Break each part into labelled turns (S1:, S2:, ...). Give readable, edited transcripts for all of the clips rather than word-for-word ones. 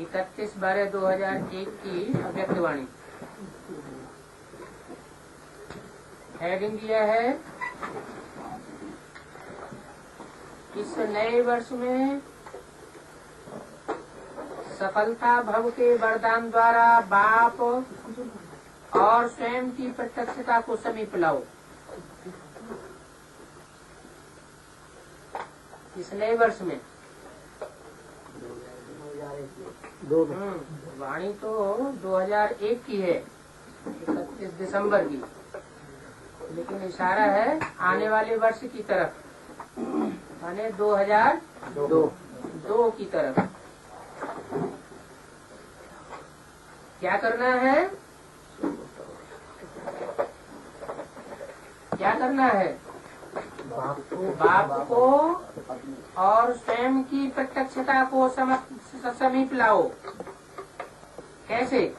S1: 31/12/2001 की अव्यक्तवाणी। हेडिंग दिया है, इस नए वर्ष में सफलता भव के वरदान द्वारा बाप और स्वयं की प्रत्यक्षता को समीप लाओ। इस नए वर्ष में वाणी तो 2001 की है, 31 दिसंबर की, लेकिन इशारा है आने वाले वर्ष की तरफ, माने 2002 की तरफ। क्या करना है? क्या करना है? बाप को और स्वयं की प्रत्यक्षता को समीप लाओ। कैसे?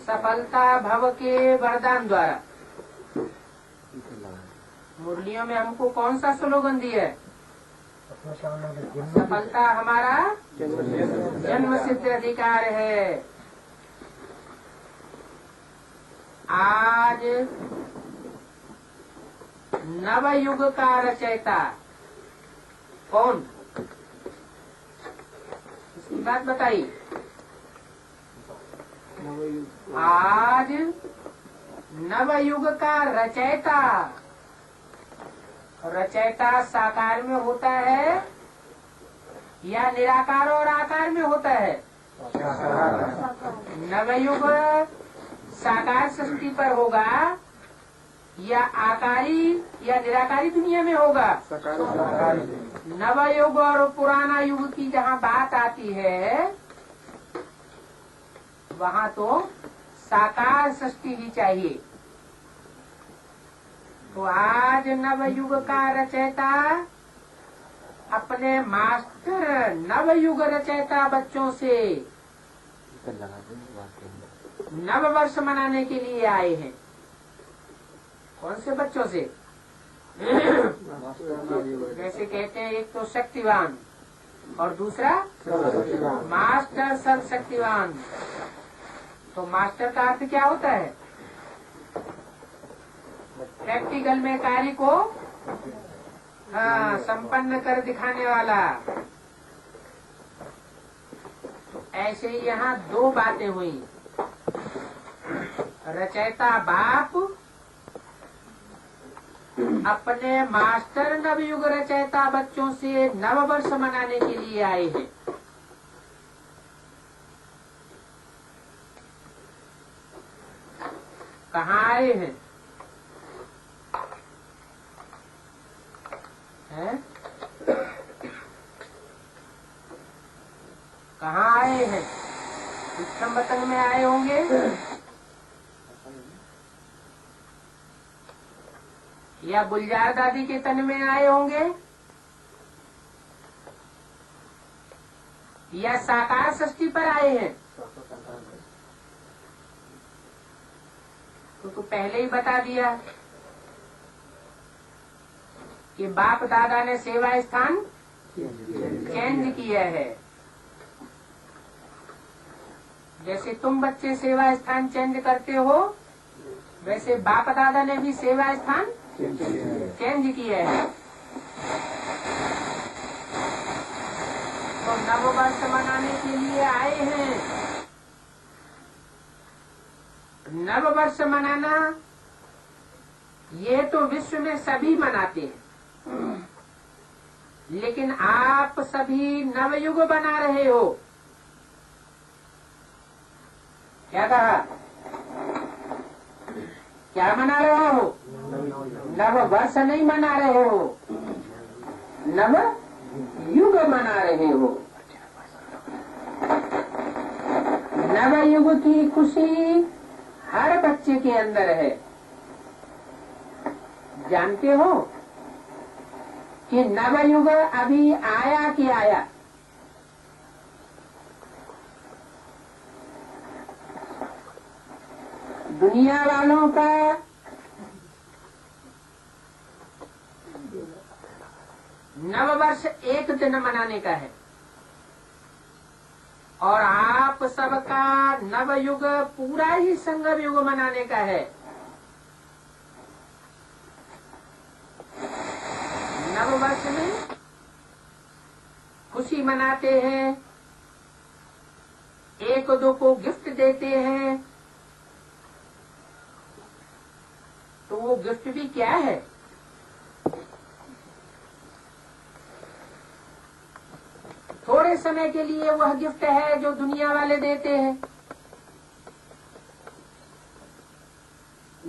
S1: सफलता भव के वरदान द्वारा। मुरलियों में हमको कौन सा स्लोगन दिया है? सफलता हमारा जन्म सिद्ध अधिकार है। आज नव युग का रचयिता कौन? इसकी बात बताइए। आज नव युग का रचयिता, रचयिता साकार में होता है या निराकार और आकार में होता है? नवयुग साकार सृष्टि पर होगा या आकारी या निराकारी दुनिया में होगा? नवयुग और पुराना युग की जहाँ बात आती है वहाँ तो साकार सृष्टि ही चाहिए। तो आज नवयुग का रचयिता अपने मास्टर नवयुग रचयिता बच्चों से नव वर्ष मनाने के लिए आए हैं। कौन से बच्चों से? जैसे कहते हैं, एक तो शक्तिवान और दूसरा मास्टर सर्वशक्तिवान। तो मास्टर का अर्थ क्या होता है? प्रैक्टिकल में कार्य को संपन्न कर दिखाने वाला। तो ऐसे ही यहाँ दो बातें हुई। रचयिता बाप अपने मास्टर नवयुग रचयिता बच्चों से नव वर्ष मनाने के लिए आए हैं। कहाँ आए हैं? कहाँ आए हैं? विक्रम वतन में आए होंगे या गुलजार दादी के तन में आए होंगे या साकार सृष्टि पर आए हैं। तो पहले ही बता दिया कि बाप दादा ने सेवा स्थान चेंज किया है। जैसे तुम बच्चे सेवा स्थान चेंज करते हो, वैसे बाप दादा ने भी सेवा स्थान चेंज किया है। तो नव वर्ष मनाने के लिए आए हैं। नव वर्ष मनाना ये तो विश्व में सभी मनाते हैं, लेकिन आप सभी नवयुग बना रहे हो। क्या कहा? क्या मना रहे हो? नव वर्ष नहीं मना रहे हो, नव युग मना रहे हो। नव युग की खुशी हर बच्चे के अंदर है। जानते हो कि नवयुग अभी आया कि आया? दुनिया वालों का नव वर्ष एक दिन मनाने का है। और आप सबका नवयुग पूरा ही संगम युग मनाने का है। नववर्ष में खुशी मनाते हैं, एक दो को गिफ्ट देते हैं। तो वो गिफ्ट भी क्या है? थोड़े समय के लिए वह गिफ्ट है जो दुनिया वाले देते हैं।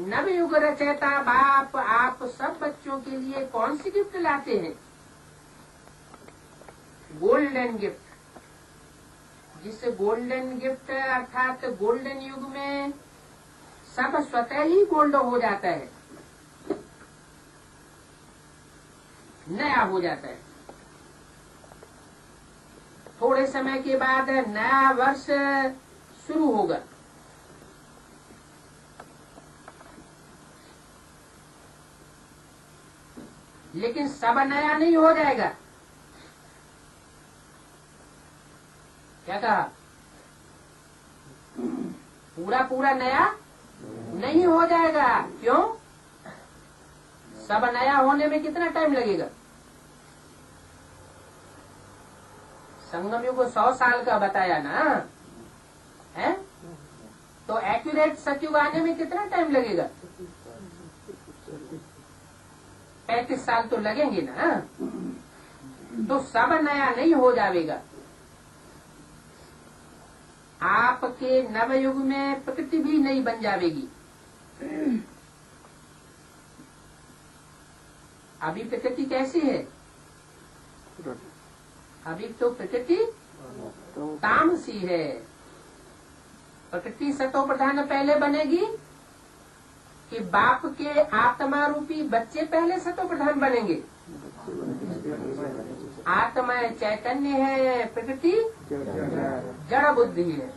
S1: नवयुग रचयिता बाप आप सब बच्चों के लिए कौन सी गिफ्ट लाते हैं? Golden gift. जिस गोल्डन गिफ्ट अर्थात गोल्डन युग में सब स्वतः ही गोल्ड हो जाता है, नया हो जाता है। थोड़े समय के बाद नया वर्ष शुरू होगा। लेकिन सब नया नहीं हो जाएगा। क्या कहा? पूरा पूरा नया नहीं हो जाएगा। क्यों? सब नया होने में कितना टाइम लगेगा? संगम युग को 100 साल का बताया ना है, तो एक्यूरेट सतयुग आने में कितना टाइम लगेगा? 35 साल तो लगेंगे ना। तो सब नया नहीं हो जाएगा। आपके नवयुग में प्रकृति भी नई बन जाएगी। अभी प्रकृति कैसी है? अभी तो प्रकृति तामसी है। प्रकृति सतो प्रधान पहले बनेगी कि बाप के आत्मा रूपी बच्चे पहले सतो प्रधान बनेंगे? आत्मा चैतन्य है, प्रकृति जड़ बुद्धि है।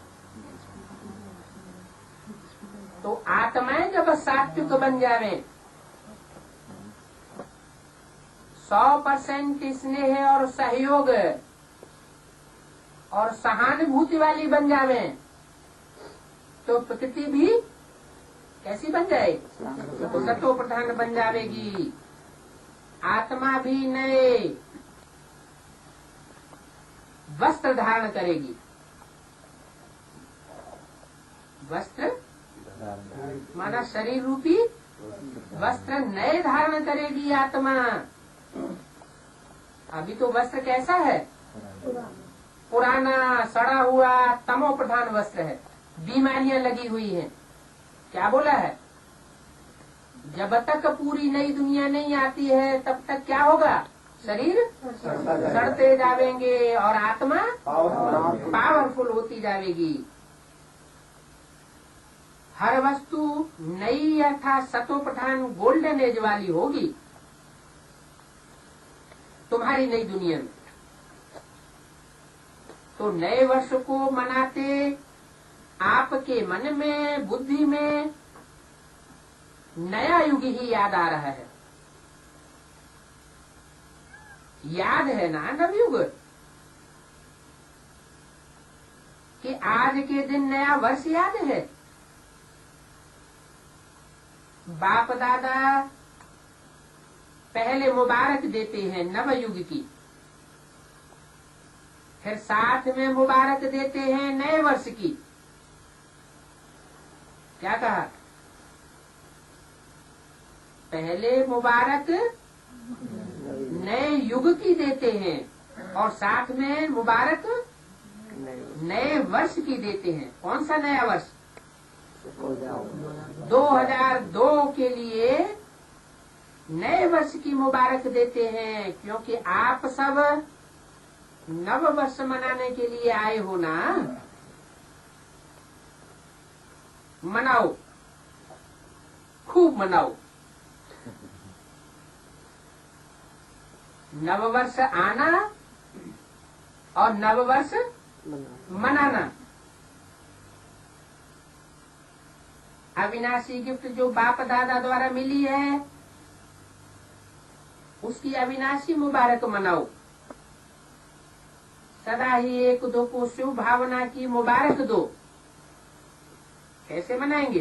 S1: तो आत्माएं जब सात्विक बन जावे, 100% स्नेह और सहयोग और सहानुभूति वाली बन जावे, तो प्रकृति भी कैसी बन जाए? तो सतो प्रधान बन जाएगी। आत्मा भी नए वस्त्र धारण करेगी। वस्त्र माना शरीर रूपी वस्त्र नए धारण करेगी आत्मा। अभी तो वस्त्र कैसा है? पुराना सड़ा हुआ तमो प्रधान वस्त्र है। बीमारियां लगी हुई हैं। क्या बोला है? जब तक पूरी नई दुनिया नहीं आती है तब तक क्या होगा? शरीर सड़ते जाएंगे और आत्मा पावरफुल होती जाएगी। हर वस्तु नई अर्थात सतो प्रधान गोल्डन एज वाली होगी तुम्हारी नई दुनिया में। तो नए वर्ष को मनाते आपके मन में बुद्धि में नया युग ही याद आ रहा है। याद है ना नवयुग कि आज के दिन नया वर्ष याद है। बाप दादा पहले मुबारक देते हैं नवयुग की, फिर साथ में मुबारक देते हैं नए वर्ष की। क्या कहा? पहले मुबारक नए युग की देते हैं और साथ में मुबारक नए वर्ष की देते हैं। कौन सा नया वर्ष? 2002 के लिए नए वर्ष की मुबारक देते हैं, क्योंकि आप सब नव वर्ष मनाने के लिए आए हो ना। मनाओ, खूब मनाओ। नववर्ष आना और नववर्ष मनाना। अविनाशी गिफ्ट जो बाप दादा द्वारा मिली है उसकी अविनाशी मुबारक मनाओ। सदा ही एक दो को शुभ भावना की मुबारक दो। कैसे मनाएंगे?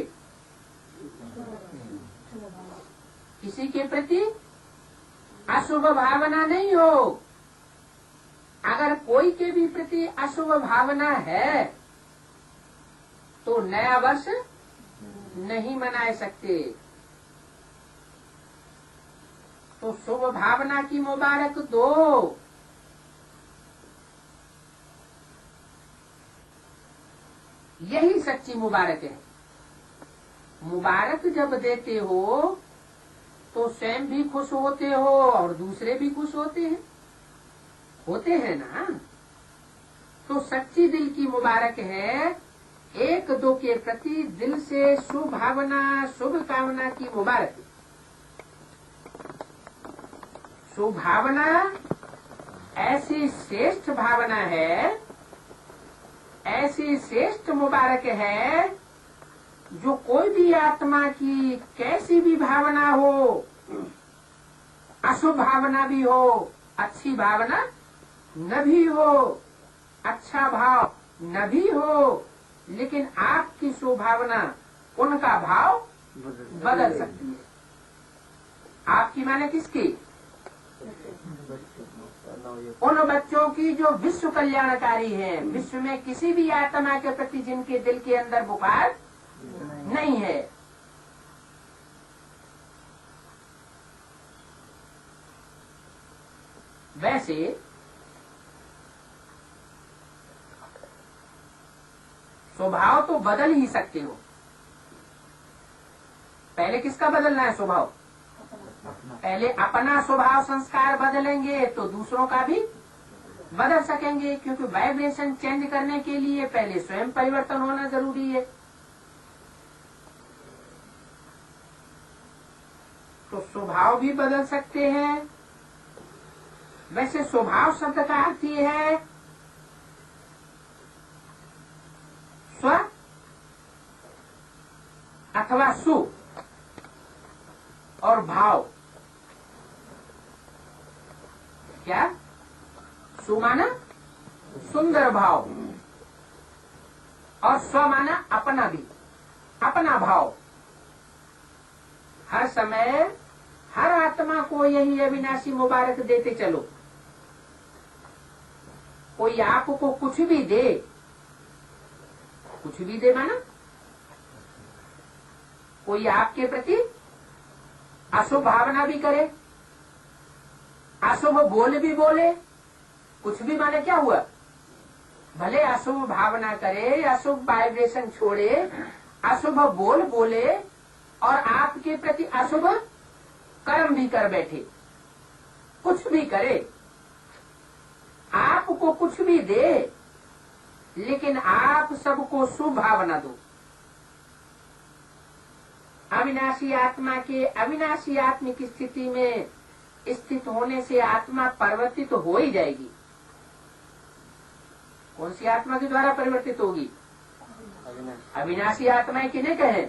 S1: किसी के प्रति अशुभ भावना नहीं हो। अगर कोई के भी प्रति अशुभ भावना है तो नया वर्ष नहीं मना सकते। तो शुभ भावना की मुबारक दो। यही सच्ची मुबारक है। मुबारक जब देते हो तो स्वयं भी खुश होते हो और दूसरे भी खुश होते हैं ना। तो सच्ची दिल की मुबारक है। एक दो के प्रति दिल से शुभ भावना, शुभ कामना की मुबारक। शुभ भावना ऐसी श्रेष्ठ भावना है, ऐसी श्रेष्ठ मुबारक है जो कोई भी आत्मा की कैसी भी भावना हो, अशुभ भावना भी हो, अच्छी भावना न भी हो, अच्छा भाव न भी हो, लेकिन आपकी शुभ भावना उनका भाव बदल सकती है। आपकी माने किसकी? उन बच्चों की जो विश्व कल्याणकारी हैं, विश्व में किसी भी आत्मा के प्रति जिनके दिल के अंदर बुखार नहीं है। वैसे स्वभाव तो बदल ही सकते हो। पहले किसका बदलना है स्वभाव? पहले अपना स्वभाव संस्कार बदलेंगे तो दूसरों का भी बदल सकेंगे, क्योंकि वाइब्रेशन चेंज करने के लिए पहले स्वयं परिवर्तन होना जरूरी है। तो स्वभाव भी बदल सकते हैं। वैसे स्वभाव शब्द का अर्थ ये है स्व अथवा सु और भाव। क्या? सु माना सुंदर भाव और स्व माना अपना भी, अपना भाव। हर समय हर आत्मा को यही अविनाशी मुबारक देते चलो। कोई आपको कुछ भी दे, कुछ भी दे माना कोई आपके प्रति अशुभ भावना भी करे, अशुभ बोल भी बोले, कुछ भी माने क्या हुआ? भले अशुभ भावना करे, अशुभ वाइब्रेशन छोड़े, अशुभ बोल बोले और आपके प्रति अशुभ कर्म भी कर बैठे, कुछ भी करे, आपको कुछ भी दे, लेकिन आप सबको शुभ भावना दो। अविनाशी आत्मा के अविनाशी आत्मिक स्थिति में स्थित होने से आत्मा परिवर्तित हो ही जाएगी। कौन सी आत्मा के द्वारा परिवर्तित होगी? अविनाशी आत्माएं किन्हें कहे?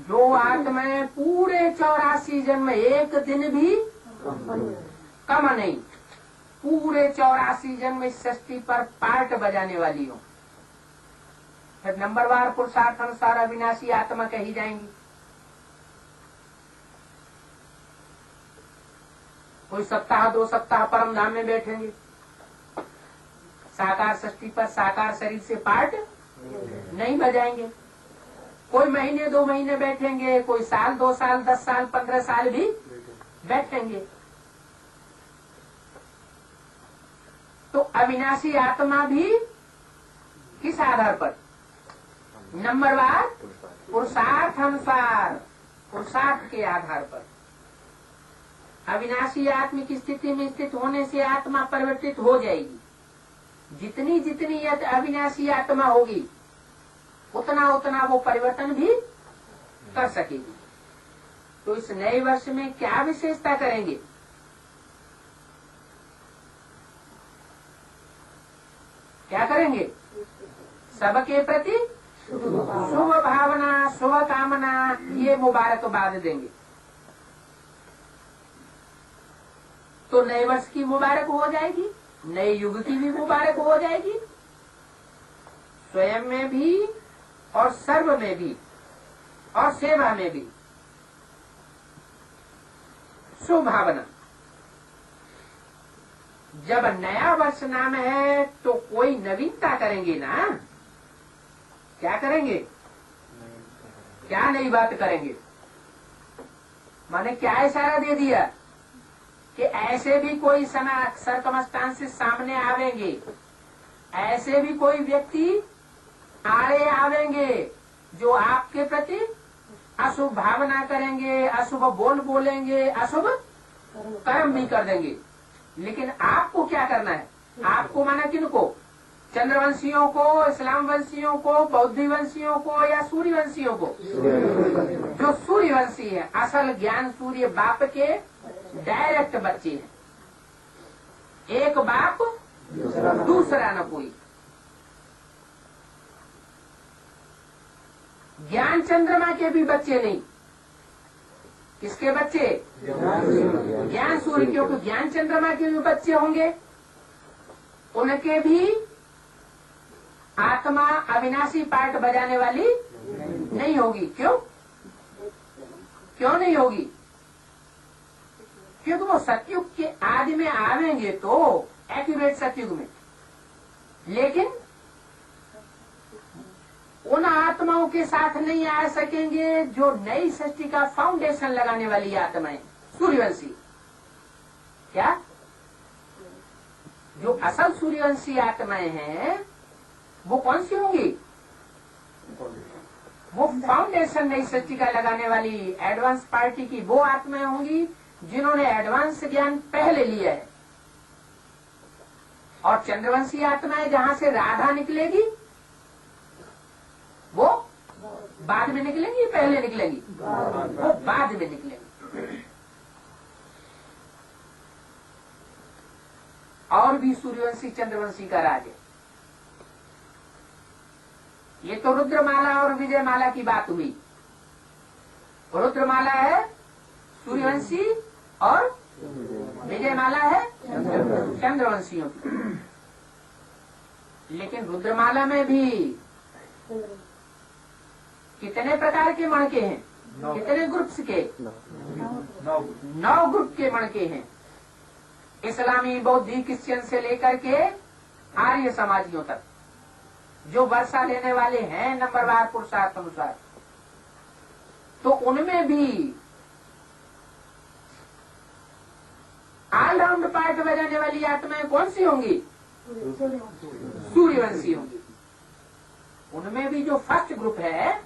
S1: जो आत्माएं पूरे 84 जन्म एक दिन भी कम नहीं, पूरे 84 जन्म इस सृष्टि पर पार्ट बजाने वाली हो, फिर नंबरवार पुरुषार्थ अनुसार अविनाशी आत्मा कही जाएंगी। कोई सप्ताह 2 सप्ताह परम धाम में बैठेंगे, साकार सृष्टि पर साकार शरीर से पार्ट नहीं बजाएंगे। कोई महीने 2 महीने बैठेंगे, कोई साल 2 साल 10 साल 15 साल भी बैठेंगे। तो अविनाशी आत्मा भी किस आधार पर? नंबरवार पुरुषार्थ अनुसार, पुरुषार्थ के आधार पर। अविनाशी आत्मिक स्थिति में स्थित होने से आत्मा परिवर्तित हो जाएगी। जितनी जितनी अविनाशी आत्मा होगी उतना उतना वो परिवर्तन भी कर सकेगी। तो इस नए वर्ष में क्या विशेषता करेंगे? क्या करेंगे? सबके प्रति शुभ भावना, शुभ कामना, ये मुबारकबाद देंगे। तो तो नए वर्ष की मुबारक हो जाएगी, नए युग की भी मुबारक हो जाएगी, स्वयं में भी और सर्व में भी और सेवा में भी। सुभावना। जब नया वर्ष नाम है तो कोई नवीनता करेंगे ना। क्या करेंगे? क्या नई बात करेंगे? माने क्या इशारा दे दिया कि ऐसे भी कोई सर्कमस्टांसेस सामने आवेंगे, ऐसे भी कोई व्यक्ति आड़े आवेंगे जो आपके प्रति अशुभ भावना करेंगे, अशुभ बोलेंगे, अशुभ कर्म भी कर देंगे। लेकिन आपको क्या करना है? आपको माना किनको? चंद्रवंशियों को, इस्लाम वंशियों को, बौद्ध वंशियों को या सूर्यवंशियों को? जो सूर्यवंशी है, असल ज्ञान सूर्य बाप के डायरेक्ट बच्चे हैं। एक बाप दूसरा न कोई। ज्ञान चंद्रमा के भी बच्चे नहीं। किसके बच्चे? ज्ञान सूर्य के। क्योंकि ज्ञान चंद्रमा के भी बच्चे होंगे, उनके भी आत्मा अविनाशी पार्ट बजाने वाली नहीं होगी। क्यों? क्यों नहीं होगी? क्योंकि वो सतयुग के आदि में आवेंगे तो एक्यूरेट सतयुग में, लेकिन उन आत्माओं के साथ नहीं आ सकेंगे जो नई सृष्टि का फाउंडेशन लगाने वाली आत्माएं, सूर्यवंशी। क्या? जो असल सूर्यवंशी आत्माएं हैं वो कौन सी होंगी? वो फाउंडेशन नई सृष्टि का लगाने वाली एडवांस पार्टी की वो आत्माएं होंगी जिन्होंने एडवांस ज्ञान पहले लिया है। और चंद्रवंशी आत्माएं जहां से राधा निकलेगी वो बाद में निकलेंगी, पहले निकलेंगी? वो बाद में निकलेंगी। और भी सूर्यवंशी चंद्रवंशी का राज है। ये तो रुद्रमाला और विजयमाला की बात हुई। रुद्रमाला है सूर्यवंशी और विजयमाला है चंद्रवंशियों की। लेकिन रुद्रमाला में भी कितने प्रकार के मणके हैं? कितने ग्रुप्स के? 9 ग्रुप के मणके हैं। इस्लामी, बौद्धी, क्रिश्चियन से लेकर के आर्य समाजियों तक, जो वर्षा लेने वाले हैं नंबरवार पुरुषार्थ अनुसार। तो उनमें भी ऑलराउंड पार्ट बजाने वाली आत्माएं कौन सी होंगी? सूर्यवंशी होंगी। उनमें भी जो फर्स्ट ग्रुप है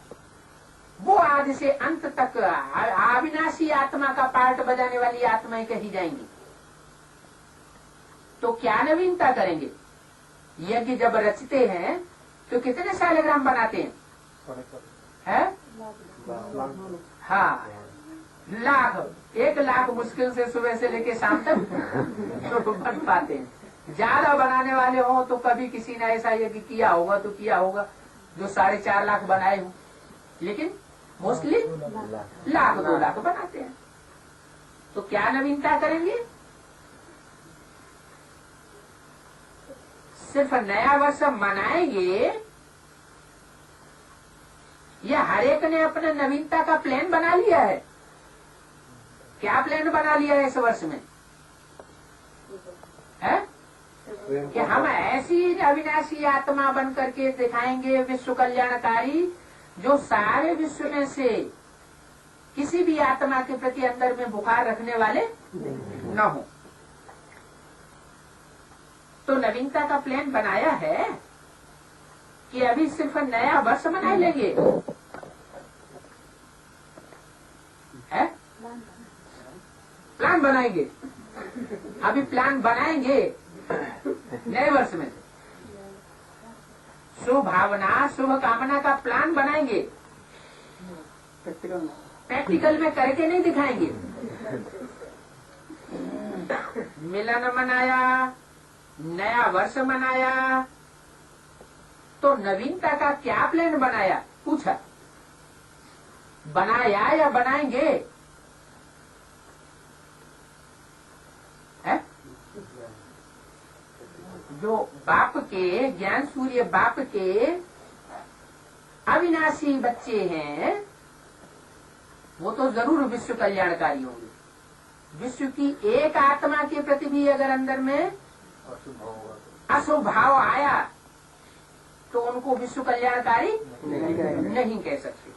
S1: वो आदि से अंत तक अविनाशी आत्मा का पार्ट बजाने वाली आत्माएं कही जाएंगी। तो क्या नवीनता करेंगे? यज्ञ जब रचते हैं तो कितने शालिग्राम बनाते हैं? हाँ, लाख, 1 लाख मुश्किल से सुबह से लेके शाम तक तो बन पाते हैं। ज्यादा बनाने वाले हो तो कभी किसी ने ऐसा यज्ञ किया होगा तो किया होगा जो 4.5 लाख बनाए हो, लेकिन मोस्टली 1 लाख 2 लाख बनाते हैं। तो क्या नवीनता करेंगे? सिर्फ नया वर्ष मनाएंगे या हर एक ने अपने नवीनता का प्लान बना लिया है? क्या प्लान बना लिया है इस वर्ष में? है कि हम ऐसी अविनाशी आत्मा बन करके दिखाएंगे विश्व कल्याणकारी, जो सारे विश्व में से किसी भी आत्मा के प्रति अंदर में बुखार रखने वाले न हो। तो नवीनता का प्लान बनाया है कि अभी सिर्फ नया वर्ष मना लेंगे? है? प्लान बनाएंगे। अभी प्लान बनाएंगे नए वर्ष में। शुभ भावना, शुभ कामना का प्लान बनाएंगे। प्रैक्टिकल में करके नहीं दिखाएंगे। मिलन मनाया, नया वर्ष मनाया, तो नवीनता का क्या प्लान बनाया? पूछा। बनाया या बनाएंगे? है? जो बाप के, ज्ञान सूर्य बाप के अविनाशी बच्चे हैं, वो तो जरूर विश्व कल्याणकारी होंगे। विश्व की एक आत्मा के प्रति भी अगर अंदर में अशुभ भाव आया तो उनको विश्व कल्याणकारी नहीं कह सकते।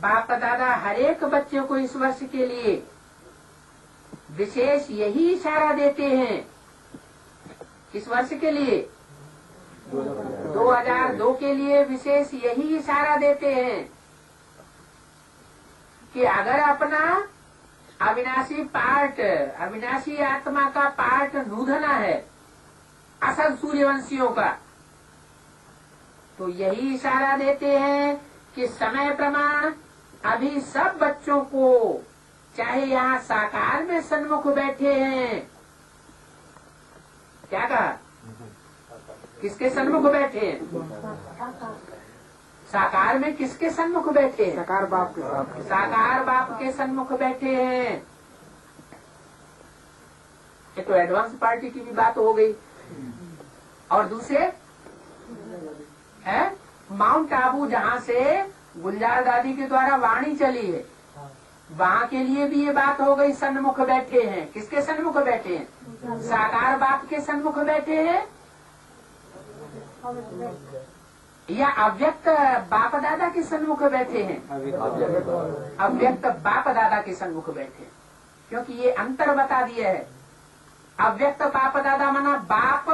S1: बाप दादा हर एक बच्चे को इस वर्ष के लिए विशेष यही इशारा देते हैं। इस वर्ष के लिए 2002 के लिए विशेष यही इशारा देते हैं कि अगर अपना अविनाशी पार्ट, अविनाशी आत्मा का पार्ट नूधना है असल सूर्यवंशियों का, तो यही इशारा देते हैं कि समय प्रमाण अभी सब बच्चों को, चाहे यहाँ साकार में सन्मुख बैठे हैं, क्या कहा, किसके सन्मुख बैठे हैं, साकार में किसके सन्मुख बैठे हैं, साकार बाप के सन्मुख बैठे हैं। ये तो एडवांस पार्टी की भी बात हो गई। और दूसरे है माउंट आबू, जहाँ से गुलजार दादी के द्वारा वाणी चली है, वहाँ के लिए भी ये बात हो गई, सन्मुख बैठे हैं। किसके सन्मुख बैठे हैं, साकार बाप के सन्मुख बैठे हैं या अव्यक्त बाप दादा के सन्मुख बैठे हैं, अव्यक्त बाप दादा के सन्मुख बैठे हैं। क्योंकि ये अंतर बता दिया है। अव्यक्त बाप दादा माना बाप,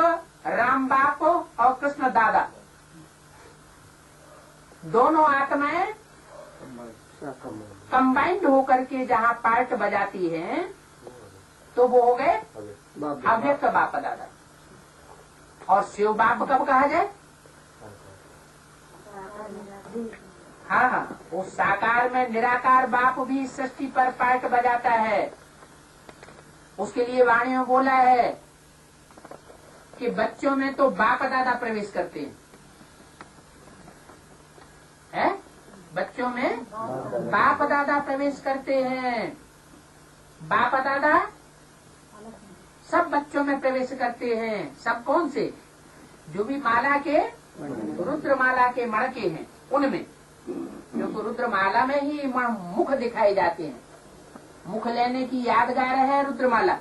S1: राम बाप और कृष्ण दादा, दोनों आत्माएं कंबाइंड होकर के जहाँ पार्ट बजाती हैं तो वो हो गए अव्यक्त बाप दादा। और शिव बाप कब कहा जाए, हाँ, वो साकार में निराकार बाप भी सृष्टि पर पार्ट बजाता है। उसके लिए वाणी में बोला है कि बच्चों में तो बाप दादा प्रवेश करते हैं, बच्चों में बाप दादा प्रवेश करते हैं। बाप दादा सब बच्चों में प्रवेश करते हैं। सब कौन से, जो भी माला के, रुद्र माला के मणके हैं उनमें, क्योंकि रुद्र माला में ही मुख दिखाए जाते हैं। मुख लेने की यादगार है रुद्रमाला।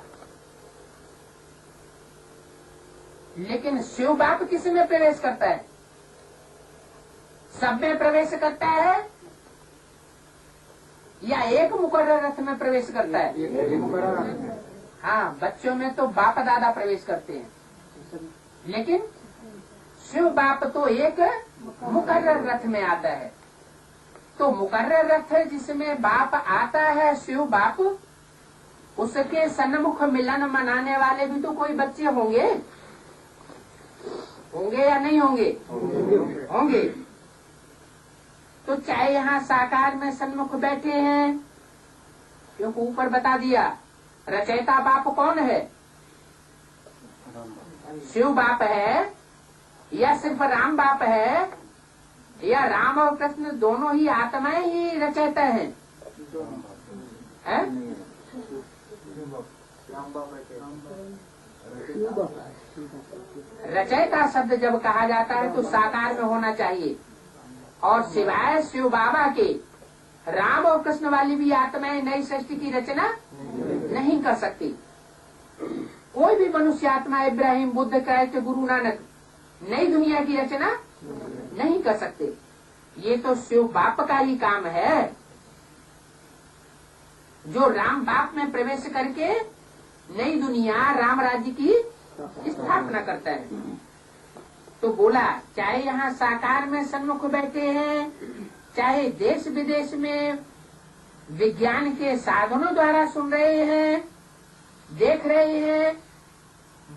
S1: लेकिन शिव बाप किस में प्रवेश करता है, सब में प्रवेश करता है या एक मुकर्रर रथ में प्रवेश करता है। हाँ, बच्चों में तो बाप दादा प्रवेश करते हैं, लेकिन शिव बाप तो एक मुकर्रर रथ में आता है। तो मुकर्रर रथ है जिसमें बाप आता है, शिव बाप, उसके सन्मुख मिलन मनाने वाले भी तो कोई बच्चे होंगे, होंगे या नहीं होंगे, होंगे। तो चाहे यहाँ साकार में सन्मुख बैठे हैं, क्योंकि ऊपर बता दिया रचयिता बाप कौन है, शिव बाप है या सिर्फ राम बाप है, या राम और कृष्ण दोनों ही आत्माएं ही रचयिता हैं, है? रचयिता शब्द जब कहा जाता है तो साकार में होना चाहिए। और सिवाय शिव बाबा के राम और कृष्ण वाली भी आत्माएं नई सृष्टि की रचना नहीं कर सकती। कोई भी मनुष्य आत्मा, इब्राहिम, बुद्ध, क्राइस्ट, गुरु नानक, नई दुनिया की रचना नहीं कर सकते। ये तो शिव बाप का ही काम है, जो राम बाप में प्रवेश करके नई दुनिया राम राज्य की स्थापना करता है। तो बोला चाहे यहाँ साकार में सन्मुख बैठे हैं, चाहे देश विदेश में विज्ञान के साधनों द्वारा सुन रहे हैं, देख रहे हैं,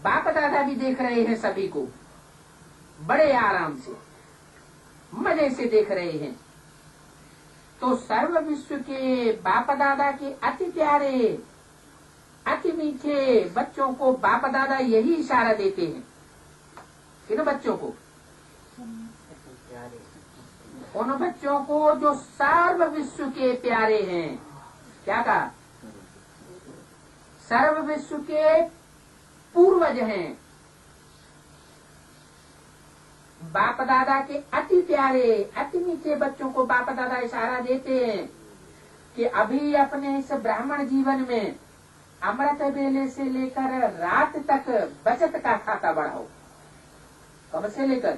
S1: बाप दादा भी देख रहे हैं, सभी को बड़े आराम से मजे से देख रहे हैं। तो सर्व विश्व के बाप दादा के अति प्यारे, अति मीठे बच्चों को बाप दादा यही इशारा देते हैं। किन बच्चों को, उन बच्चों को जो सर्व विश्व के प्यारे हैं। क्या कहा, सर्व विश्व के पूर्वज हैं। बाप दादा के अति प्यारे अति मीठे बच्चों को बाप दादा इशारा देते हैं कि अभी अपने इस ब्राह्मण जीवन में अमृत बेले से लेकर रात तक बचत का खाता बढ़ाओ। कब से लेकर?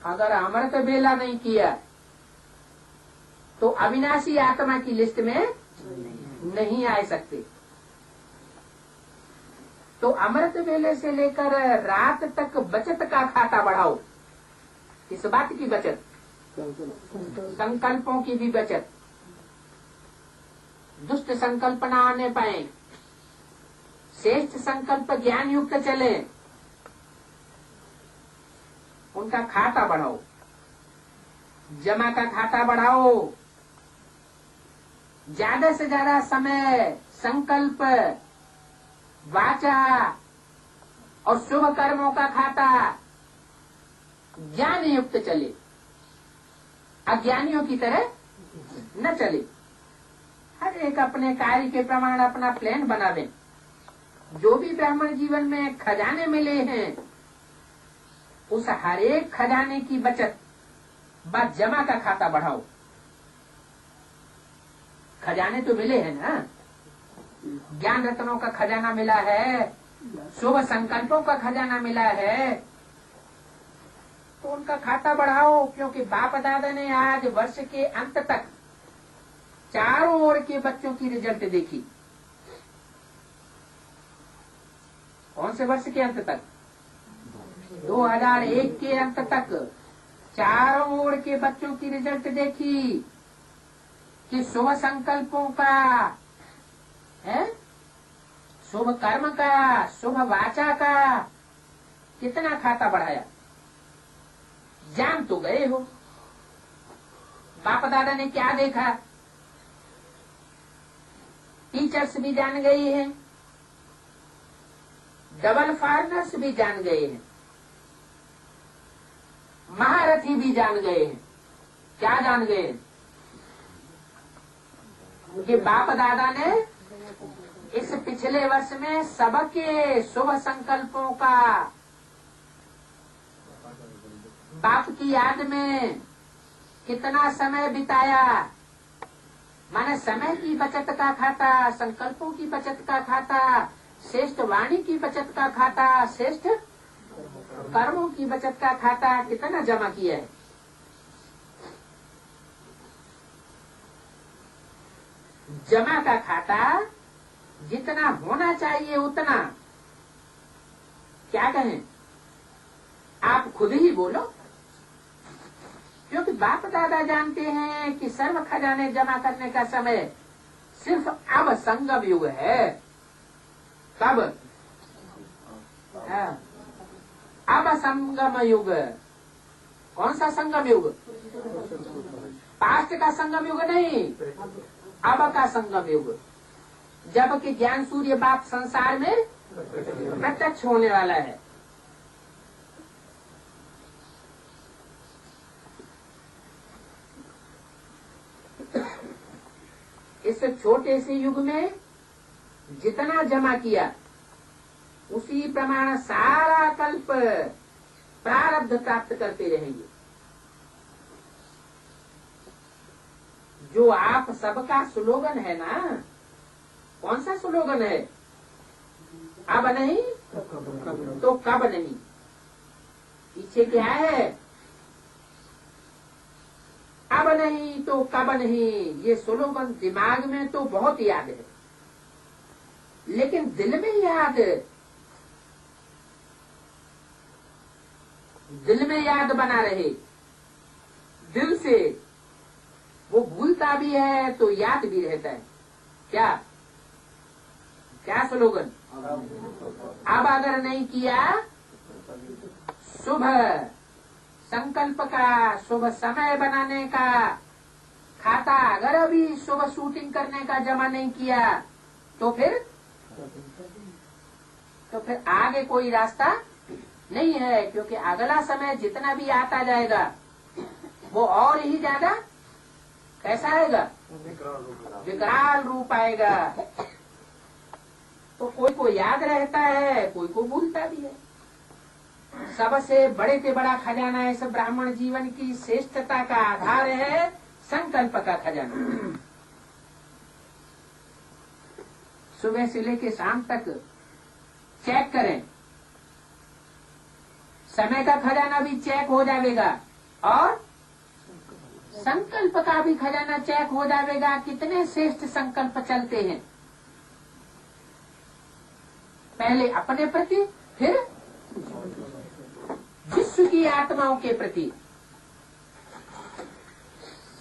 S1: अगर अमृत बेला नहीं किया तो अविनाशी आत्मा की लिस्ट में नहीं आ सकते। तो अमृत बेले से लेकर रात तक बचत का खाता बढ़ाओ। इस बात की बचत, संकल्पों की भी बचत, दुष्ट संकल्प न आने पाए, श्रेष्ठ संकल्प ज्ञान युक्त चले, उनका खाता बढ़ाओ, जमा का खाता बढ़ाओ। ज्यादा से ज्यादा समय संकल्प, वाचा और शुभ कर्मों का खाता ज्ञान युक्त चले, अज्ञानियों की तरह न चले। हर एक अपने कार्य के प्रमाण अपना प्लान बना दे। जो भी ब्राह्मण जीवन में खजाने मिले हैं, उस हर एक खजाने की बचत व जमा का खाता बढ़ाओ। खजाने तो मिले हैं ना, ज्ञान रत्नों का खजाना मिला है, शुभ संकल्पों का खजाना मिला है, तो उनका खाता बढ़ाओ। क्योंकि बाप दादा ने आज वर्ष के अंत तक चारों ओर के बच्चों की रिजल्ट देखी। कौन से वर्ष के अंत तक? 2001 के अंत तक चारों ओर के बच्चों की रिजल्ट देखी कि शुभ संकल्पों का है, शुभ कर्म का, शुभ वाचा का कितना खाता बढ़ाया। जान तो गए हो, बाप दादा ने क्या देखा, टीचर्स भी जान गए हैं, डबल फॉरनर्स भी जान गए हैं, महारथी भी जान गए हैं। क्या जान गए? उनके बाप दादा ने इस पिछले वर्ष में सबके शुभ संकल्पों का बाप की याद में कितना समय बिताया। माने समय की बचत का खाता, संकल्पों की बचत का खाता, श्रेष्ठ वाणी की बचत का खाता, श्रेष्ठ कर्मों की बचत का खाता कितना जमा किया है। जमा का खाता जितना होना चाहिए उतना, क्या कहें, आप खुद ही बोलो। क्योंकि बाप दादा जानते हैं कि सर्व खजाने जमा करने का समय सिर्फ अब संगम युग है। कब? अब संगम युग। कौन सा संगम युग? पास्ट का संगम युग नहीं, अब का संगम युग, जबकि ज्ञान सूर्य बाप संसार में प्रत्यक्ष होने वाला है। इस छोटे से युग में जितना जमा किया उसी प्रमाण सारा कल्प प्रारब्ध प्राप्त करते रहेंगे। जो आप सबका स्लोगन है ना, कौन सा स्लोगन है? अब नहीं तो कब नहीं। पीछे क्या है? अब नहीं तो कब नहीं। ये स्लोगन दिमाग में तो बहुत याद है, लेकिन दिल में याद, दिल में याद बना रहे, दिल से वो भूलता भी है तो याद भी रहता है। क्या क्या स्लोगन? अब अगर नहीं किया, शुभ संकल्प का, शुभ समय बनाने का खाता अगर अभी शुभ शूटिंग करने का जमा नहीं किया तो फिर आगे कोई रास्ता नहीं है। क्योंकि अगला समय जितना भी आता जाएगा वो और ही ज्यादा कैसा आएगा? विकराल रूप आएगा। तो कोई को याद रहता है, कोई को भूलता भी है। सबसे बड़े से बड़ा खजाना है सब ब्राह्मण जीवन की श्रेष्ठता का आधार है संकल्प का खजाना। सुबह से लेकर शाम तक चेक करें, समय का खजाना भी चेक हो जाएगा और संकल्प का भी खजाना चेक हो जाएगा। कितने श्रेष्ठ संकल्प चलते हैं, पहले अपने प्रति, फिर विश्व की आत्माओं के प्रति।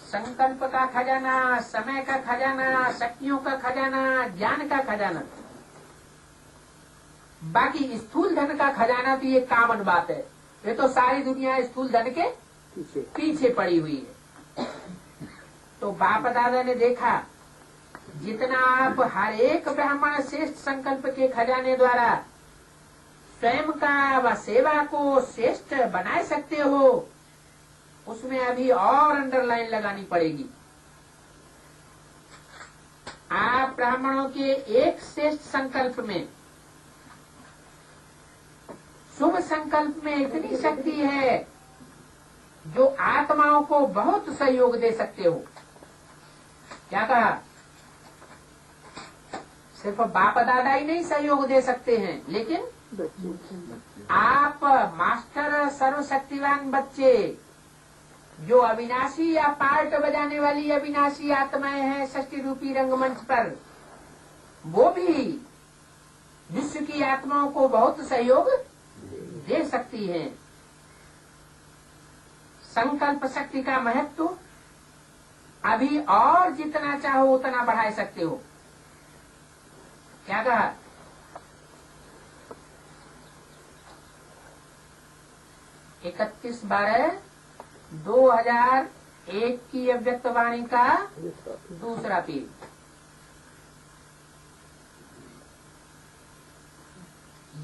S1: संकल्प का खजाना, समय का खजाना, शक्तियों का खजाना, ज्ञान का खजाना। बाकी स्थूल धन का खजाना तो ये कॉमन बात है, ये तो सारी दुनिया स्थूल धन के पीछे पड़ी हुई है। तो बाप दादा ने देखा जितना आप हर एक ब्राह्मण श्रेष्ठ संकल्प के खजाने द्वारा स्वयं का व सेवा को श्रेष्ठ बना सकते हो, उसमें अभी और अंडरलाइन लगानी पड़ेगी। आप ब्राह्मणों के एक श्रेष्ठ संकल्प में, शुभ संकल्प में इतनी शक्ति है जो आत्माओं को बहुत सहयोग दे सकते हो। क्या कहा? सिर्फ बाप दादा ही नहीं सहयोग दे सकते हैं, लेकिन आप मास्टर सर्वशक्तिवान बच्चे जो अविनाशी या पार्ट बजाने वाली अविनाशी आत्माएं हैं षष्ठी रूपी रंगमंच पर, वो भी विश्व की आत्माओं को बहुत सहयोग दे सकती हैं। संकल्प शक्ति का महत्व अभी और जितना चाहो उतना बढ़ा सकते हो। क्या कहा? इकतीस 12/2001 की अव्यक्त वाणी का दूसरा पेज।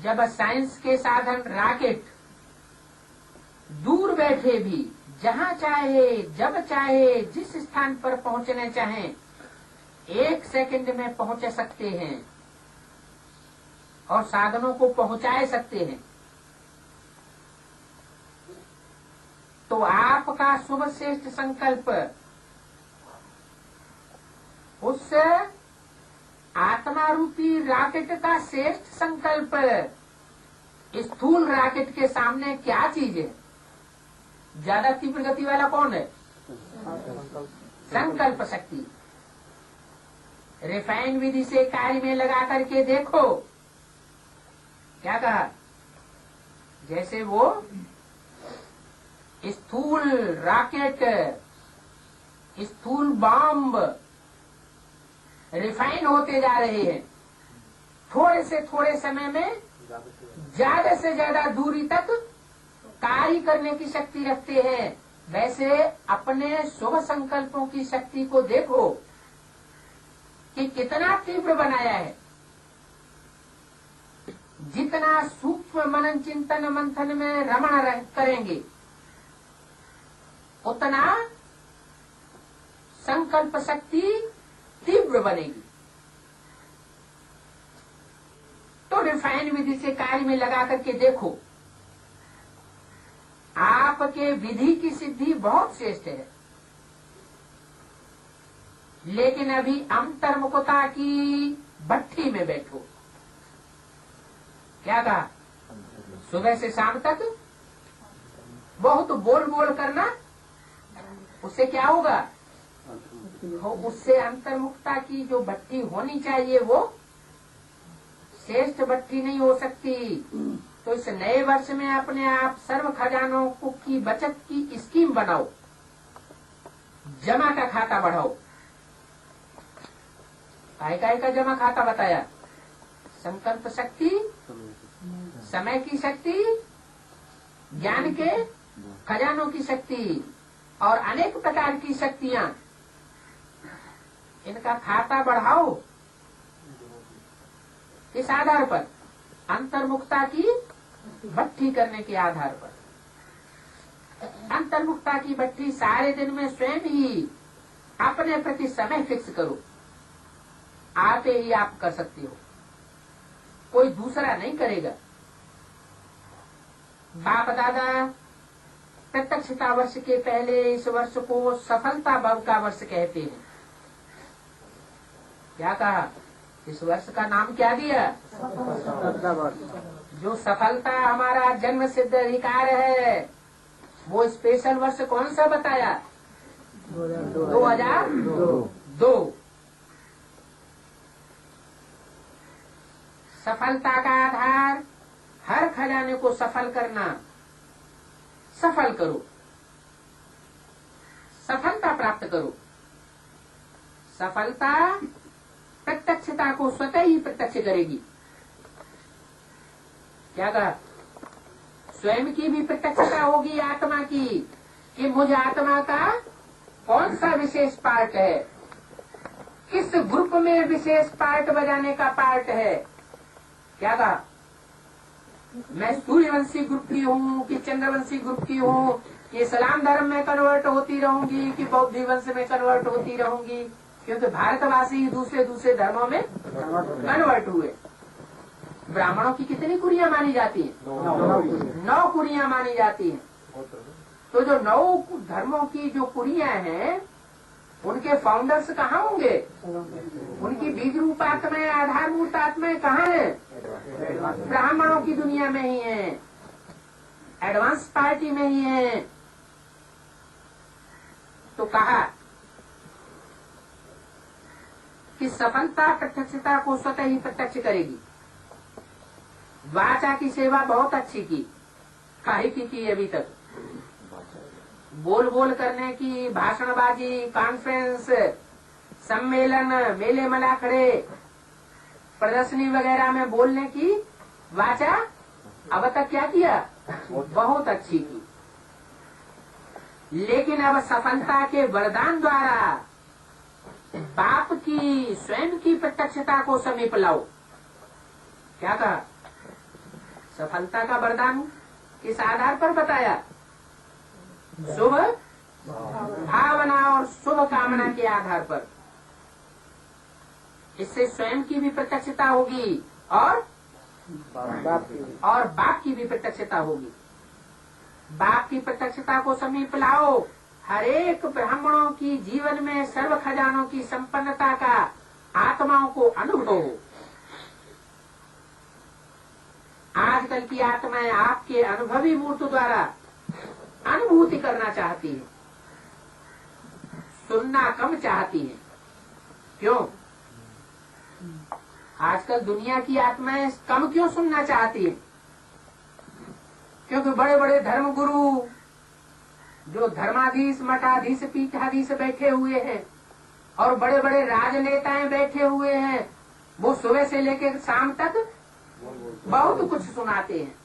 S1: जब साइंस के साधन रॉकेट दूर बैठे भी जहाँ चाहे जब चाहे जिस स्थान पर पहुँचने चाहें 1 सेकंड में पहुँच सकते हैं और साधनों को पहुँचा सकते हैं, तो आपका शुभ श्रेष्ठ संकल्प उस आत्मा रूपी रॉकेट का श्रेष्ठ संकल्प स्थूल रॉकेट के सामने क्या चीज है? ज्यादा तीव्र गति वाला कौन है? संकल्प शक्ति। रिफाइन विधि से कार्य में लगा करके देखो। क्या कहा? जैसे वो स्थूल रॉकेट, स्थूल बॉम्ब रिफाइन होते जा रहे हैं, थोड़े से थोड़े समय में ज्यादा से ज्यादा दूरी तक कार्य करने की शक्ति रखते हैं। वैसे अपने शुभ संकल्पों की शक्ति को देखो कि कितना तीव्र बनाया है। जितना सूक्ष्म मनन चिंतन मंथन में रमण करेंगे उतना संकल्प शक्ति तीव्र बनेगी। तो रिफाइन विधि से कार्य में लगा करके देखो, आपके विधि की सिद्धि बहुत श्रेष्ठ है, लेकिन अभी अंतर्मुखता की भट्ठी में बैठो। क्या कहा? सुबह से शाम तक बहुत बोल बोल करना, उससे क्या होगा? उससे अंतर्मुखता की जो भट्टी होनी चाहिए वो श्रेष्ठ भट्टी नहीं हो सकती। तो इस नए वर्ष में अपने आप सर्व खजानों की बचत की स्कीम बनाओ, जमा का खाता बढ़ाओ। काय का जमा खाता बताया? संकल्प शक्ति, समय की शक्ति, ज्ञान के खजानों की शक्ति और अनेक प्रकार की शक्तियां, इनका खाता बढ़ाओ। इस आधार पर अंतर्मुखता की भट्ठी करने के आधार पर, अंतर्मुखता की भट्ठी सारे दिन में स्वयं ही अपने प्रति समय फिक्स करो, आते ही आप कर सकते हो। कोई दूसरा नहीं करेगा। बाप दादा प्रत्यक्षता वर्ष के पहले इस वर्ष को सफलता भव का वर्ष कहते हैं। क्या कहा? इस वर्ष का नाम क्या दिया? जो सफलता हमारा जन्म सिद्ध अधिकार है, वो स्पेशल वर्ष कौन सा बताया? 2002। सफलता का आधार हर खजाने को सफल करना। सफल करो, सफलता प्राप्त करो। सफलता प्रत्यक्षता को स्वतः ही प्रत्यक्ष करेगी। क्या कहा? स्वयं की भी प्रत्यक्षता होगी आत्मा की, कि मुझ आत्मा का कौन सा विशेष पार्ट है, किस ग्रुप में विशेष पार्ट बजाने का पार्ट है। क्या कहा? मैं सूर्यवंशी ग्रुप की हूँ कि चंद्रवंशी ग्रुप की हूँ, कि इस्लाम धर्म में कन्वर्ट होती रहूंगी कि बौद्ध वंश में कन्वर्ट होती रहूंगी, क्योंकि भारतवासी दूसरे दूसरे धर्मों में कन्वर्ट हुए। ब्राह्मणों की कितनी कुरियां मानी जाती हैं? 9 कुरियां मानी जाती हैं। तो जो 9 धर्मों की जो कुरियां हैं, उनके फाउंडर्स कहाँ होंगे? उनकी बीज रूप आत्माएं, आधारभूत आत्माएं कहाँ है? ब्राह्मणों की दुनिया में ही है, एडवांस पार्टी में ही है। तो कहा कि सफलता प्रत्यक्षता को स्वतः ही प्रत्यक्ष करेगी। वाचा की सेवा बहुत अच्छी की, काहे की अभी तक? बोल बोल करने की, भाषणबाजी, कॉन्फ्रेंस, सम्मेलन, मेले मलाखड़े, प्रदर्शनी वगैरह में बोलने की वाचा अब तक क्या किया? बहुत अच्छी की। लेकिन अब सफलता के वरदान द्वारा बाप की स्वयं की प्रत्यक्षता को समीप लाओ। क्या कहा? सफलता का वरदान किस आधार पर बताया? शुभ भावना और शुभ कामना के आधार पर। इससे स्वयं की भी प्रत्यक्षता होगी और बाप की भी प्रत्यक्षता होगी। बाप की प्रत्यक्षता को समीप लाओ, हरेक ब्राह्मणों की जीवन में सर्व खजानों की संपन्नता का आत्माओं को अनुभव हो। आजकल की आत्माएं आपके अनुभवी मूर्त द्वारा अनुभूति करना चाहती है, सुनना कम चाहती है। क्यों? आजकल दुनिया की आत्माएं कम क्यों सुनना चाहती है? क्योंकि बड़े बड़े धर्म गुरु, जो धर्माधीश, मठाधीश, पीठाधीश बैठे हुए हैं और बड़े बड़े राजनेताएं बैठे हुए हैं, वो सुबह से लेकर शाम तक बहुत कुछ सुनाते हैं,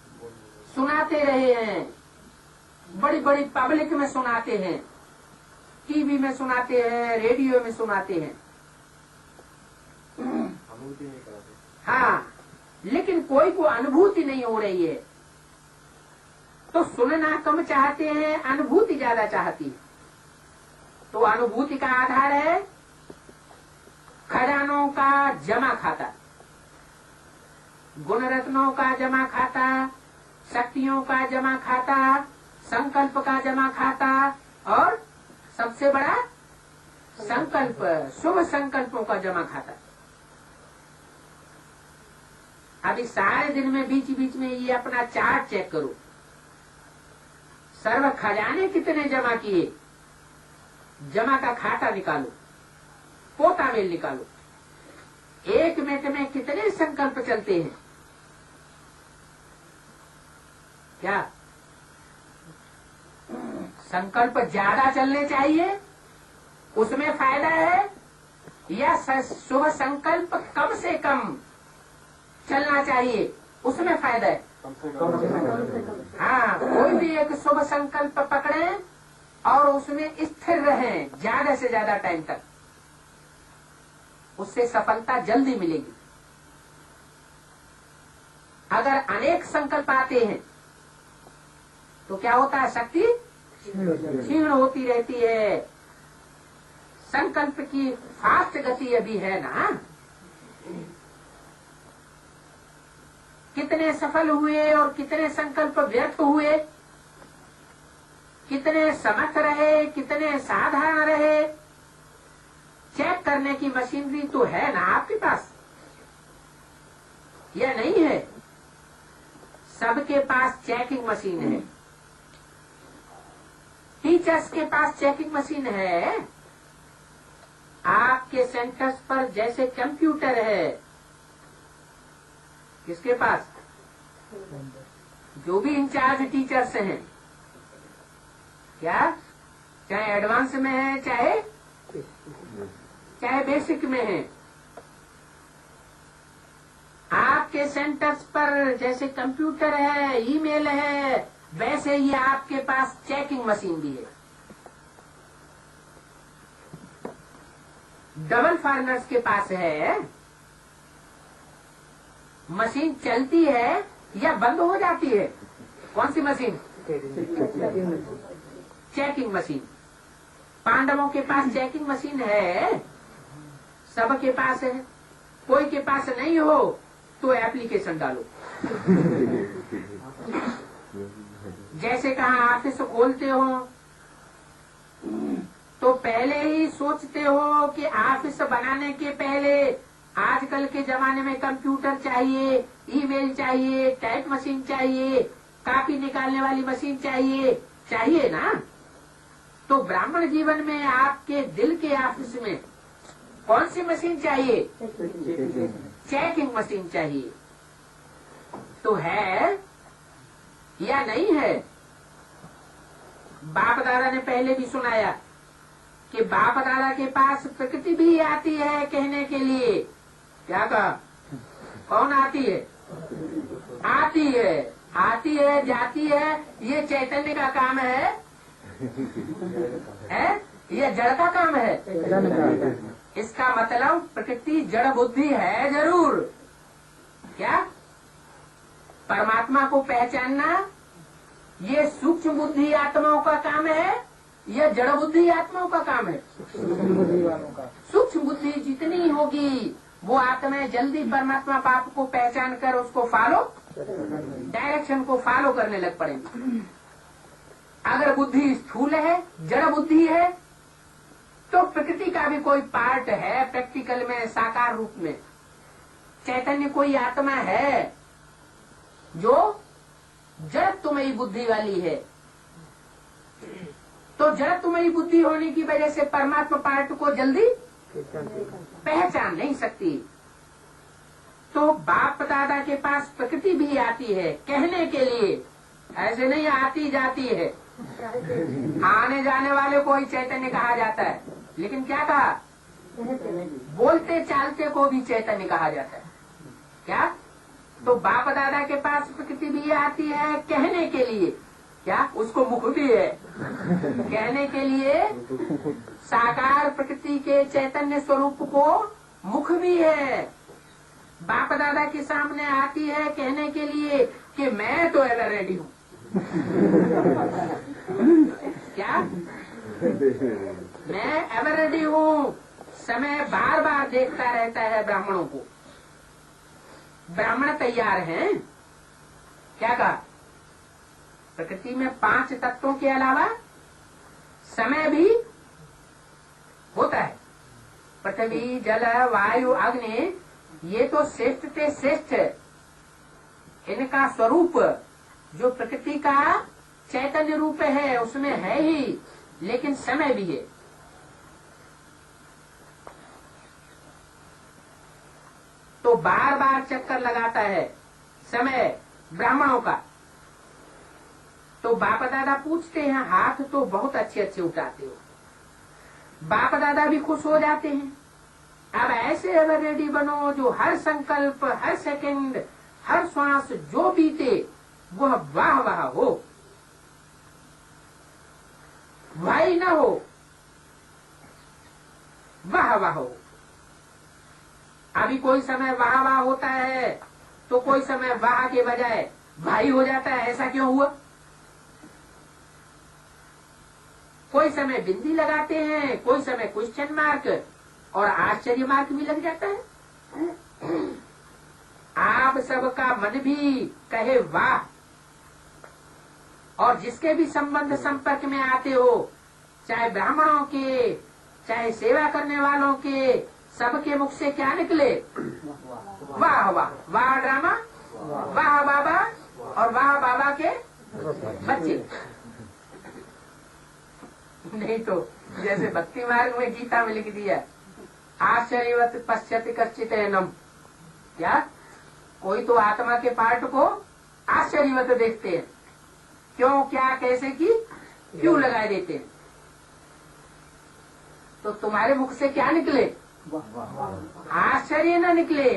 S1: सुनाते रहे हैं। बड़ी बड़ी पब्लिक में सुनाते हैं, टीवी में सुनाते हैं, रेडियो में सुनाते हैं। हाँ, लेकिन कोई को अनुभूति नहीं हो रही है। तो सुनना कम चाहते हैं, अनुभूति ज्यादा चाहती है। तो अनुभूति का आधार है खजानों का जमा खाता, गुण रत्नों का जमा खाता, शक्तियों का जमा खाता, संकल्प का जमा खाता और सबसे बड़ा संकल्प, शुभ संकल्पों का जमा खाता। अभी सारे दिन में बीच बीच में ये अपना चार्ट चेक करो, सर्व खजाने कितने जमा किए, जमा का खाता निकालो, पोता मेल निकालो। 1 मिनट में कितने संकल्प चलते हैं? क्या संकल्प ज्यादा चलने चाहिए, उसमें फायदा है, या शुभ संकल्प कम से कम चलना चाहिए, उसमें फायदा है? हाँ, कोई भी एक शुभ संकल्प पकड़े और उसमें स्थिर रहें ज्यादा से ज्यादा टाइम तक, उससे सफलता जल्दी मिलेगी। अगर अनेक संकल्प आते हैं तो क्या होता है? शक्ति क्षीण होती रहती है। संकल्प की फास्ट गति अभी है ना। कितने सफल हुए और कितने संकल्प व्यर्थ हुए, कितने समर्थ रहे, कितने साधारण रहे, चेक करने की मशीनरी तो है ना आपके पास, या नहीं है? सबके पास चेकिंग मशीन है। टीचर्स के पास चेकिंग मशीन है। आपके सेंटर्स पर जैसे कंप्यूटर है, किसके पास? जो भी इंचार्ज टीचर्स हैं, क्या चाहे एडवांस में है चाहे बेसिक में है, आपके सेंटर्स पर जैसे कंप्यूटर है, ईमेल है, वैसे ही आपके पास चेकिंग मशीन भी है। डबल फॉरेनर्स के पास है, मशीन चलती है या बंद हो जाती है? कौन सी मशीन? Checking machine. पांडवों के पास चेकिंग मशीन है, सबके पास है। कोई के पास नहीं हो तो एप्लीकेशन डालो। जैसे कहा ऑफिस खोलते हो तो पहले ही सोचते हो कि ऑफिस बनाने के पहले आजकल के जमाने में कंप्यूटर चाहिए, ईमेल चाहिए, टाइप मशीन चाहिए, कॉपी निकालने वाली मशीन चाहिए ना? तो ब्राह्मण जीवन में आपके दिल के ऑफिस में कौन सी मशीन चाहिए? चेकिंग मशीन चाहिए। तो है या नहीं है? बाप दादा ने पहले भी सुनाया कि बाप दादा के पास प्रकृति भी आती है कहने के लिए। क्या कहा? कौन आती है? आती है जाती है, ये चैतन्य का काम है? ये जड़ का काम है? इसका मतलब प्रकृति जड़ बुद्धि है जरूर। क्या परमात्मा को पहचानना ये सूक्ष्म बुद्धि आत्माओं का काम है या जड़ बुद्धि आत्माओं का काम है? सूक्ष्म बुद्धि जितनी होगी वो आत्माएं जल्दी परमात्मा बाप को पहचान कर उसको फॉलो, डायरेक्शन को फॉलो करने लग पड़ेंगे। अगर बुद्धि स्थूल है, जड़ बुद्धि है, तो प्रकृति का भी कोई पार्ट है प्रैक्टिकल में, साकार रूप में। चैतन्य कोई आत्मा है जो जड़त्वमयी बुद्धि वाली है, तो जड़त्वमयी बुद्धि होने की वजह से परमात्मा पार्ट को जल्दी पहचान नहीं सकती। तो बाप दादा के पास प्रकृति भी आती है कहने के लिए, ऐसे नहीं आती जाती है। आने जाने वाले को ही चैतन्य कहा जाता है, लेकिन क्या कहा? बोलते चालते को भी चैतन्य कहा जाता है। क्या? तो बाप दादा के पास प्रकृति भी आती है कहने के लिए। क्या? उसको मुख भी है कहने के लिए। साकार प्रकृति के चैतन्य स्वरूप को मुख भी है। बाप दादा के सामने आती है कहने के लिए कि मैं तो एवर रेडी हूँ। क्या? मैं एवर रेडी हूँ। समय बार बार देखता रहता है ब्राह्मणों को। ब्राह्मण तैयार हैं। क्या कहा? प्रकृति में 5 तत्वों के अलावा समय भी होता है। पृथ्वी, जल, वायु, अग्नि, ये तो श्रेष्ठ से श्रेष्ठ, इनका स्वरूप जो प्रकृति का चैतन्य रूप है उसमें है ही, लेकिन समय भी है। तो बार बार चक्कर लगाता है समय ब्राह्मणों का। तो बाप दादा पूछते हैं, हाथ तो बहुत अच्छे अच्छे उठाते हो। बाप दादा भी खुश हो जाते हैं। अब ऐसे एवर रेडी बनो जो हर संकल्प, हर सेकंड, हर श्वास जो बीते वह वाह वाह हो, वाही न हो, वाह वाह हो। अभी कोई समय वाह वाह होता है तो कोई समय वाह के बजाय भाई हो जाता है। ऐसा क्यों हुआ? कोई समय बिंदी लगाते हैं, कोई समय क्वेश्चन मार्क और आश्चर्य मार्क भी लग जाता है। आप सबका मन भी कहे वाह, और जिसके भी संबंध संपर्क में आते हो, चाहे ब्राह्मणों के चाहे सेवा करने वालों के, सबके मुख से क्या निकले? वाह वाह, वाह ड्रामा, वाह बाबा, और वाह बाबा के बच्चे। नहीं तो जैसे भक्ति मार्ग में गीता में लिख दिया, आश्चर्यवत पश्यति कश्चित एनम, क्या कोई तो आत्मा के पार्ट को आश्चर्यवत देखते हैं, क्यों, क्या, कैसे की, क्यों लगाए देते हैं। तो तुम्हारे मुख से क्या निकले? आश्चर्य न निकले,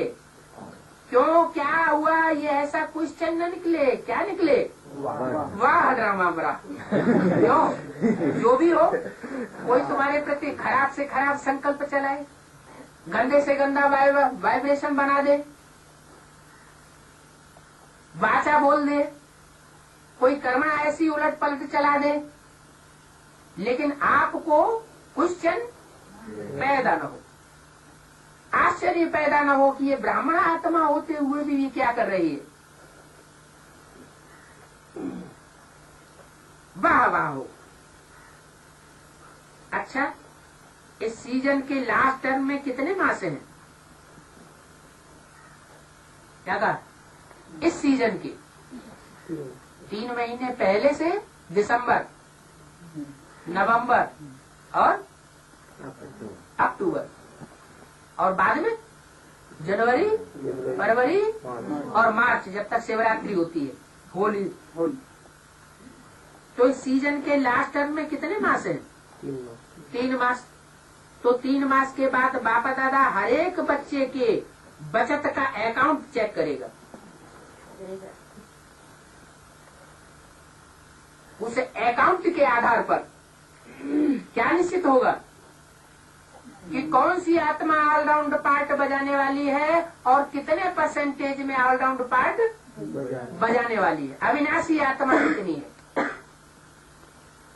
S1: क्यों, क्या हुआ, ये ऐसा क्वेश्चन न निकले, क्या निकले? वाह ड्रामा बरा। क्यों, जो भी हो, कोई तुम्हारे प्रति खराब से खराब संकल्प चलाए, गंदे से गंदा वाइब्रेशन बना दे, वाचा बोल दे, कोई कर्मणा ऐसी उलट पलट चला दे, लेकिन आपको क्वेश्चन पैदा न हो, आश्चर्य पैदा न हो कि ये ब्राह्मण आत्मा होते हुए भी ये क्या कर रही है। वाह वाह हो। अच्छा, इस सीजन के लास्ट टर्म में कितने मास हैं? क्या कहा? इस सीजन के 3 महीने पहले से दिसंबर, नवंबर और अक्टूबर, और बाद में जनवरी, फरवरी और मार्च, जब तक शिवरात्रि होती है, होली। तो इस सीजन के लास्ट टर्म में कितने मास हैं? 3 मास। तो 3 मास के बाद बापा दादा हर एक बच्चे के बचत का अकाउंट चेक करेगा। उस अकाउंट के आधार पर क्या निश्चित होगा कि कौन सी आत्मा ऑलराउंड पार्ट बजाने वाली है और कितने परसेंटेज में ऑलराउंड पार्ट बजाने वाली है, अविनाशी आत्मा कितनी है।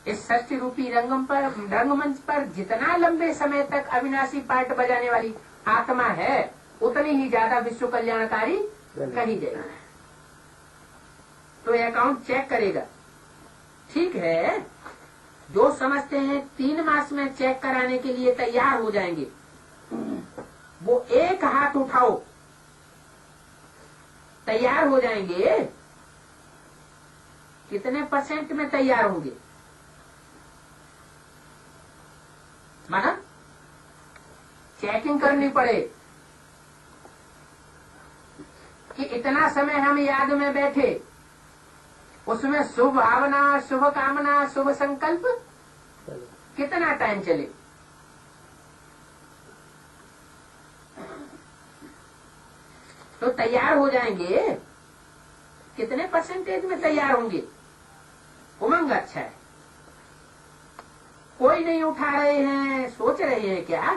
S1: इस षष्ठी रूपी रंगमंच पर जितना लंबे समय तक अविनाशी पार्ट बजाने वाली आत्मा है, उतनी ही ज्यादा विश्व कल्याणकारी कही जाएगी। तो अकाउंट चेक करेगा। ठीक है, जो समझते हैं 3 मास में चेक कराने के लिए तैयार हो जाएंगे, वो एक हाथ उठाओ, तैयार हो जाएंगे। कितने परसेंट में तैयार होंगे? माना चेकिंग करनी पड़े कि इतना समय हम याद में बैठे, उसमें शुभ भावना, शुभ कामना, शुभ संकल्प कितना टाइम चले। तो तैयार हो जाएंगे। कितने परसेंटेज में तैयार होंगे? उमंग अच्छा है। कोई नहीं उठा रहे हैं, सोच रहे हैं क्या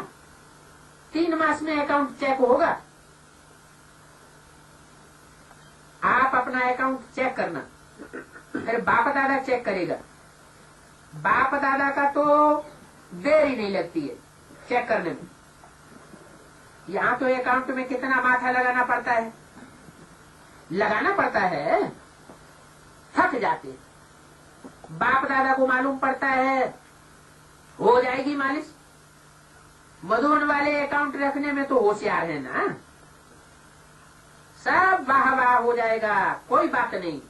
S1: 3 मास में अकाउंट चेक होगा? आप अपना अकाउंट चेक करना, फिर बाप दादा चेक करेगा। बाप दादा का तो देर ही नहीं लगती है चेक करने में। यहाँ तो अकाउंट में कितना माथा लगाना पड़ता है, थक जाते। बाप दादा को मालूम पड़ता है हो जाएगी मालिश। मधुबन वाले अकाउंट रखने में तो होशियार है ना, सब वाह वाह हो जाएगा, कोई बात नहीं।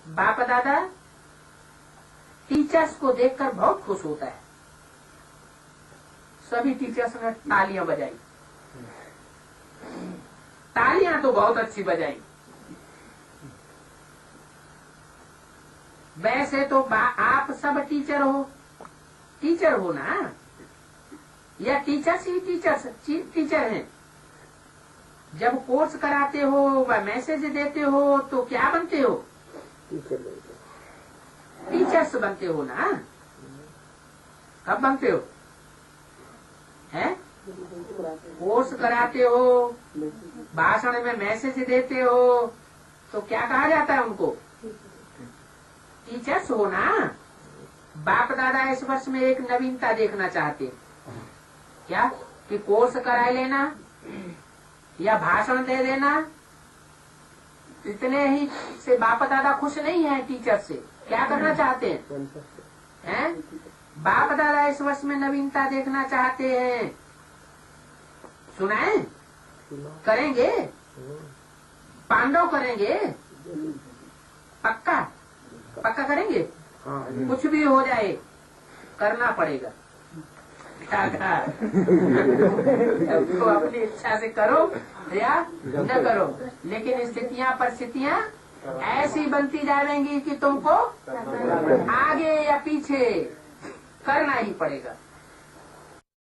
S1: बाप दादा टीचर्स को देखकर बहुत खुश होता है। सभी टीचर्स ने तालियां बजाई, तालियां तो बहुत अच्छी बजाई। वैसे तो आप सब टीचर हो ना, या टीचर्स ही टीचर हैं। जब कोर्स कराते हो व मैसेज देते हो तो क्या बनते हो? टीचर्स बनते हो ना। कब बनते हो? हैं? कोर्स कराते हो, भाषण में मैसेज देते हो, तो क्या कहा जाता है उनको? टीचर्स हो ना। बाप दादा इस वर्ष में एक नवीनता देखना चाहते हैं। क्या? कि कोर्स करा लेना, या भाषण दे देना, इतने ही से बाप दादा खुश नहीं है टीचर से। क्या करना चाहते हैं? बाप दादा इस वर्ष में नवीनता देखना चाहते हैं। सुनाए? करेंगे? पांडव करेंगे? पक्का पक्का करेंगे? कुछ भी हो जाए करना पड़ेगा। तो अपनी इच्छा से करो या न करो, लेकिन स्थितियाँ परिस्थितियाँ ऐसी बनती जाएंगी कि तुमको आगे या पीछे करना ही पड़ेगा।